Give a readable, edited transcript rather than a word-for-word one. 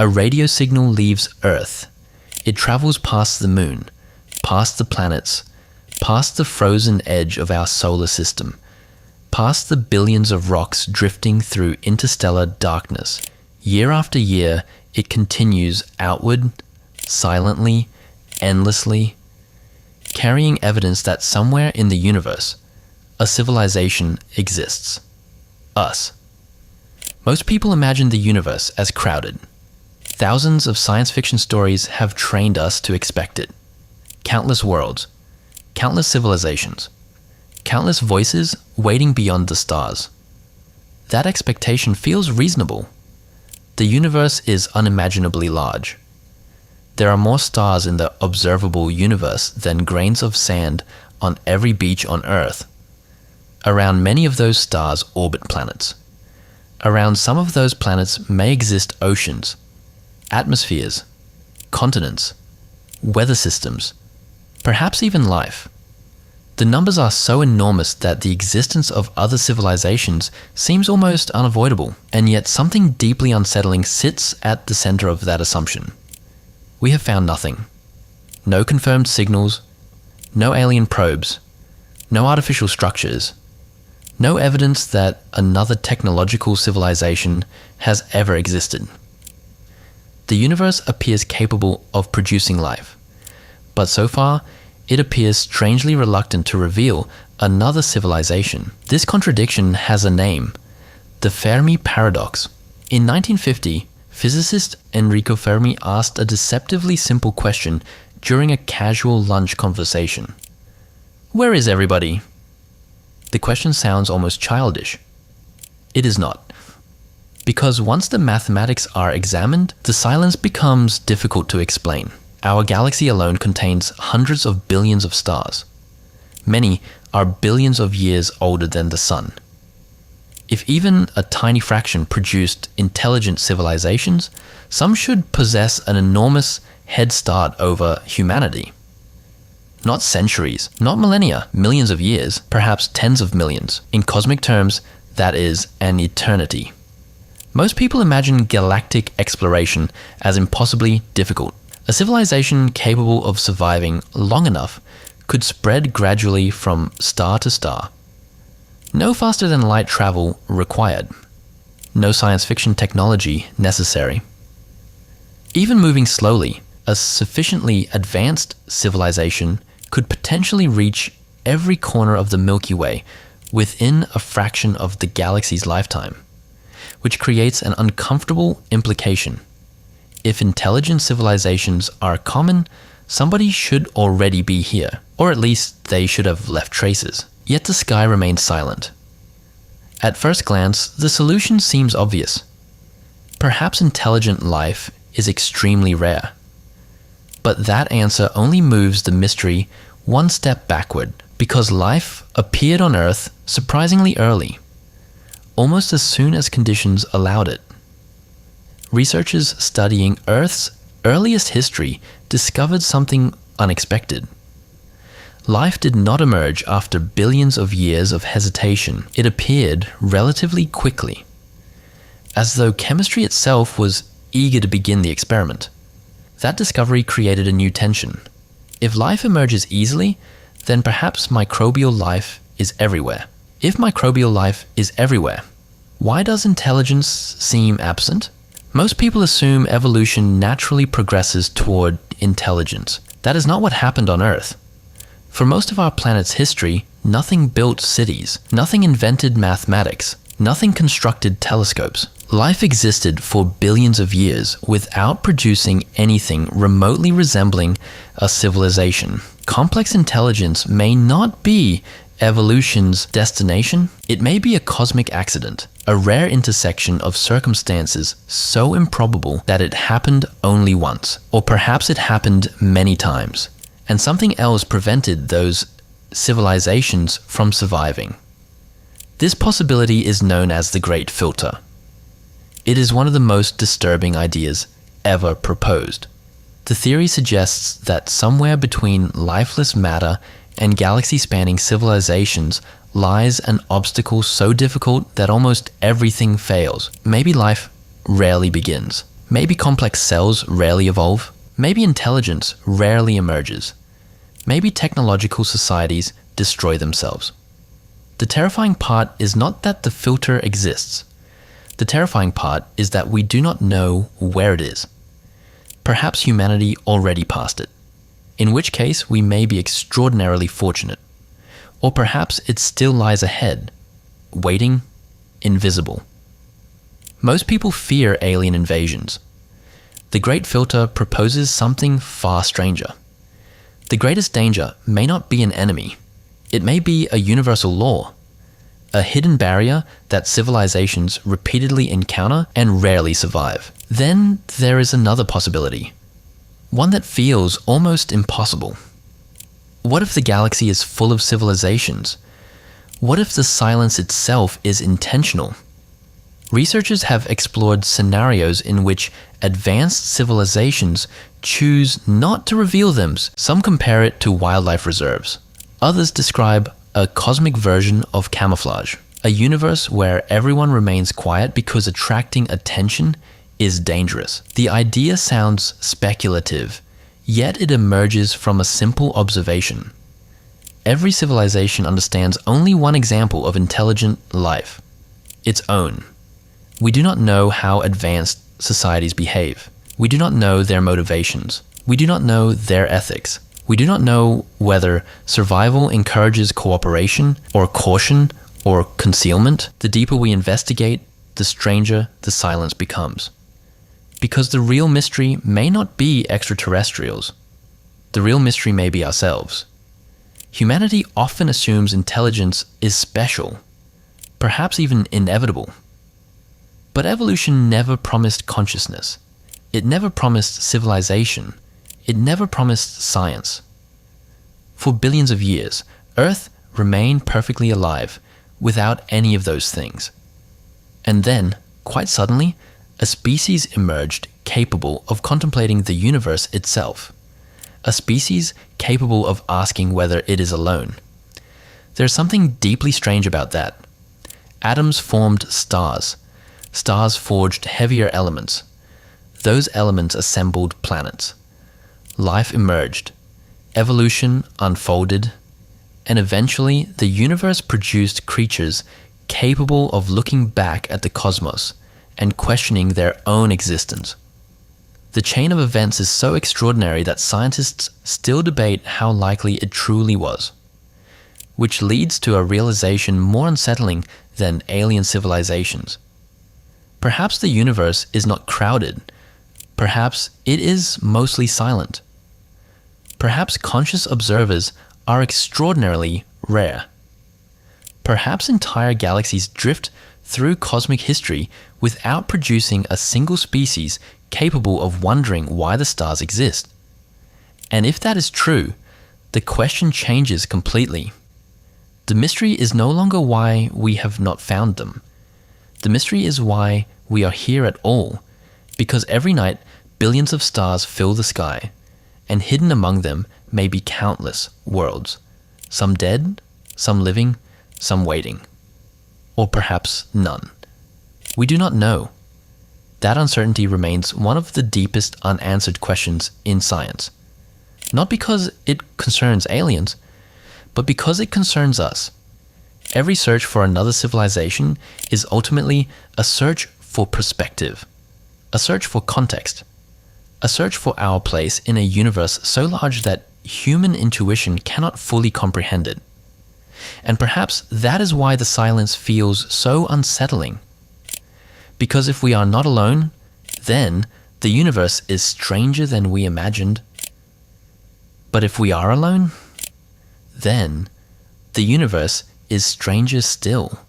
A radio signal leaves Earth. It travels past the moon, past the planets, past the frozen edge of our solar system, past the billions of rocks drifting through interstellar darkness. Year after year, it continues outward, silently, endlessly, carrying evidence that somewhere in the universe, a civilization exists. Us. Most people imagine the universe as crowded. Thousands of science fiction stories have trained us to expect it. Countless worlds, countless civilizations, countless voices waiting beyond the stars. That expectation feels reasonable. The universe is unimaginably large. There are more stars in the observable universe than grains of sand on every beach on Earth. Around many of those stars orbit planets. Around some of those planets may exist oceans, atmospheres, continents, weather systems, perhaps even life. The numbers are so enormous that the existence of other civilizations seems almost unavoidable, and yet something deeply unsettling sits at the center of that assumption. We have found nothing. No confirmed signals, no alien probes, no artificial structures, no evidence that another technological civilization has ever existed. The universe appears capable of producing life, but so far, it appears strangely reluctant to reveal another civilization. This contradiction has a name, the Fermi Paradox. In 1950, physicist Enrico Fermi asked a deceptively simple question during a casual lunch conversation. Where is everybody? The question sounds almost childish. It is not. Because once the mathematics are examined, the silence becomes difficult to explain. Our galaxy alone contains hundreds of billions of stars. Many are billions of years older than the sun. If even a tiny fraction produced intelligent civilizations, some should possess an enormous head start over humanity. Not centuries, not millennia, millions of years, perhaps tens of millions. In cosmic terms, that is an eternity. Most people imagine galactic exploration as impossibly difficult. A civilization capable of surviving long enough could spread gradually from star to star. No faster than light travel required. No science fiction technology necessary. Even moving slowly, a sufficiently advanced civilization could potentially reach every corner of the Milky Way within a fraction of the galaxy's lifetime, which creates an uncomfortable implication. If intelligent civilizations are common, somebody should already be here, or at least they should have left traces. Yet the sky remains silent. At first glance, the solution seems obvious. Perhaps intelligent life is extremely rare. But that answer only moves the mystery one step backward, because life appeared on Earth surprisingly early, almost as soon as conditions allowed it. Researchers studying Earth's earliest history discovered something unexpected. Life did not emerge after billions of years of hesitation. It appeared relatively quickly, as though chemistry itself was eager to begin the experiment. That discovery created a new tension. If life emerges easily, then perhaps microbial life is everywhere. If microbial life is everywhere, why does intelligence seem absent? Most people assume evolution naturally progresses toward intelligence. That is not what happened on Earth. For most of our planet's history, nothing built cities, nothing invented mathematics, nothing constructed telescopes. Life existed for billions of years without producing anything remotely resembling a civilization. Complex intelligence may not be evolution's destination. It may be a cosmic accident, a rare intersection of circumstances so improbable that it happened only once, or perhaps it happened many times, and something else prevented those civilizations from surviving. This possibility is known as the Great Filter. It is one of the most disturbing ideas ever proposed. The theory suggests that somewhere between lifeless matter and galaxy-spanning civilizations lies an obstacle so difficult that almost everything fails. Maybe life rarely begins. Maybe complex cells rarely evolve. Maybe intelligence rarely emerges. Maybe technological societies destroy themselves. The terrifying part is not that the filter exists. The terrifying part is that we do not know where it is. Perhaps humanity already passed it, in which case we may be extraordinarily fortunate. Or perhaps it still lies ahead, waiting, invisible. Most people fear alien invasions. The Great Filter proposes something far stranger. The greatest danger may not be an enemy. It may be a universal law, a hidden barrier that civilizations repeatedly encounter and rarely survive. Then there is another possibility, one that feels almost impossible. What if the galaxy is full of civilizations? What if the silence itself is intentional? Researchers have explored scenarios in which advanced civilizations choose not to reveal them. Some compare it to wildlife reserves. Others describe a cosmic version of camouflage, a universe where everyone remains quiet because attracting attention is dangerous. The idea sounds speculative, yet it emerges from a simple observation. Every civilization understands only one example of intelligent life, its own. We do not know how advanced societies behave. We do not know their motivations. We do not know their ethics. We do not know whether survival encourages cooperation or caution or concealment. The deeper we investigate, the stranger the silence becomes. Because the real mystery may not be extraterrestrials. The real mystery may be ourselves. Humanity often assumes intelligence is special, perhaps even inevitable. But evolution never promised consciousness. It never promised civilization. It never promised science. For billions of years, Earth remained perfectly alive without any of those things. And then, quite suddenly, a species emerged capable of contemplating the universe itself. A species capable of asking whether it is alone. There's something deeply strange about that. Atoms formed stars. Stars forged heavier elements. Those elements assembled planets. Life emerged. Evolution unfolded. And eventually, the universe produced creatures capable of looking back at the cosmos and questioning their own existence. The chain of events is so extraordinary that scientists still debate how likely it truly was, which leads to a realization more unsettling than alien civilizations. Perhaps the universe is not crowded. Perhaps it is mostly silent. Perhaps conscious observers are extraordinarily rare. Perhaps entire galaxies drift through cosmic history without producing a single species capable of wondering why the stars exist. And if that is true, the question changes completely. The mystery is no longer why we have not found them. The mystery is why we are here at all, because every night billions of stars fill the sky, and hidden among them may be countless worlds, some dead, some living, some waiting, or perhaps none. We do not know. That uncertainty remains one of the deepest unanswered questions in science, not because it concerns aliens, but because it concerns us. Every search for another civilization is ultimately a search for perspective, a search for context, a search for our place in a universe so large that human intuition cannot fully comprehend it. And perhaps that is why the silence feels so unsettling. Because if we are not alone, then the universe is stranger than we imagined. But if we are alone, then the universe is stranger still.